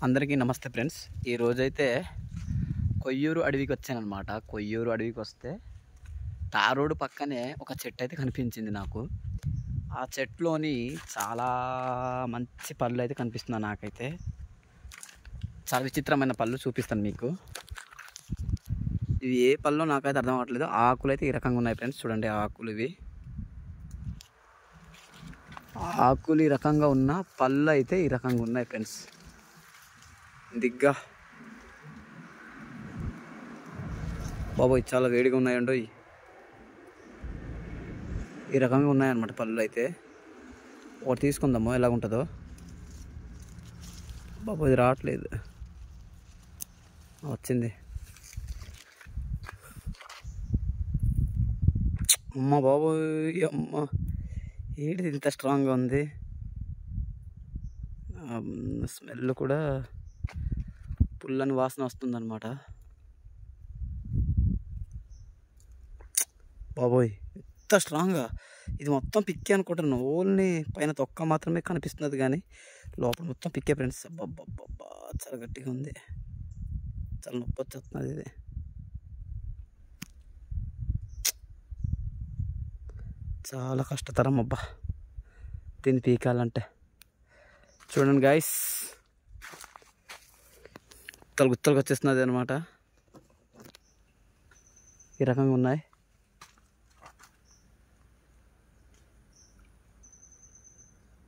అందరికీ నమస్తే ఫ్రెండ్స్. ఈరోజైతే కొయ్యూరు అడవికి వచ్చానమాట. కొయ్యూరు అడవికి వస్తే తార్ రోడ్డు పక్కనే ఒక చెట్టు అయితే కనిపించింది నాకు. ఆ చెట్టులోని చాలా మంచి పళ్ళు అయితే కనిపిస్తున్నాయి నాకైతే. చాలా విచిత్రమైన పళ్ళు చూపిస్తాను మీకు. ఇవి ఏ పళ్ళు నాకైతే అర్థం అవ్వట్లేదు. ఆకులు అయితే ఈ రకంగా ఉన్నాయి ఫ్రెండ్స్. చూడండి ఆకులు ఇవి. ఆకులు ఈ రకంగా ఉన్న పళ్ళు అయితే ఈ రకంగా ఉన్నాయి ఫ్రెండ్స్. దిగ్గా బాబోయ్ చాలా వేడిగా ఉన్నాయండో. ఈ రకంగా ఉన్నాయన్నమాట పళ్ళు అయితే. ఒకటి తీసుకుందామో ఎలాగుంటుందో. బాబోయ్ ఇది రావట్లేదు. వచ్చింది. అమ్మ బాబోయ్ అమ్మ, ఏంటిది ఇంత స్ట్రాంగ్గా ఉంది. స్మెల్ కూడా పుల్లని వాసన వస్తుందన్నమాట. బాబోయ్ ఎంత స్ట్రాంగ్గా. ఇది మొత్తం పిక్కే అనుకుంటున్నాను. ఓన్లీ పైన తొక్క మాత్రమే కనిపిస్తున్నది కానీ లోపల మొత్తం పిక్కే ఫ్రెండ్స్. అబ్బబ్బబ్బా చాలా గట్టిగా ఉంది. చాలా నొప్పి వచ్చేస్తున్నది ఇది. చాలా కష్టతరం అబ్బా దీన్ని పీకాలంటే. చూడండి గాయస్, గుత్తలుగా వచ్చేస్తున్నది అనమాట. ఈ రకంగా ఉన్నాయి.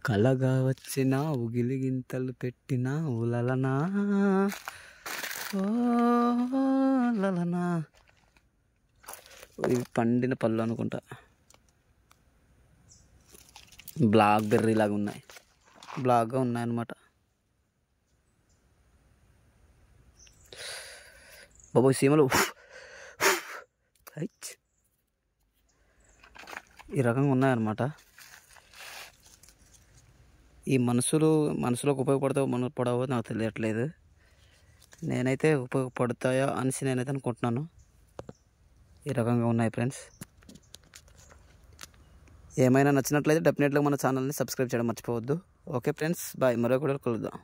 కలగా వచ్చిన ఉగిలిగింతలు పెట్టిన ఉలలనా ఓ లలనా. ఇవి పండిన పళ్ళు అనుకుంటా. బ్లాక్ బెర్రీ లాగా ఉన్నాయి. బ్లాక్గా ఉన్నాయన్నమాట. బాబోయ్ సీమలు ఈ రకంగా ఉన్నాయన్నమాట. ఈ మనుషులకు ఉపయోగపడతావో నాకు తెలియట్లేదు. నేనైతే ఉపయోగపడతాయో అనేసి నేనైతే అనుకుంటున్నాను. ఈ రకంగా ఉన్నాయి ఫ్రెండ్స్. ఏమైనా నచ్చినట్లయితే డెఫినెట్గా మన ఛానల్ని సబ్స్క్రైబ్ చేయడం మర్చిపోవద్దు. Okay friends, bye. మరో కూడా కలుద్దాం.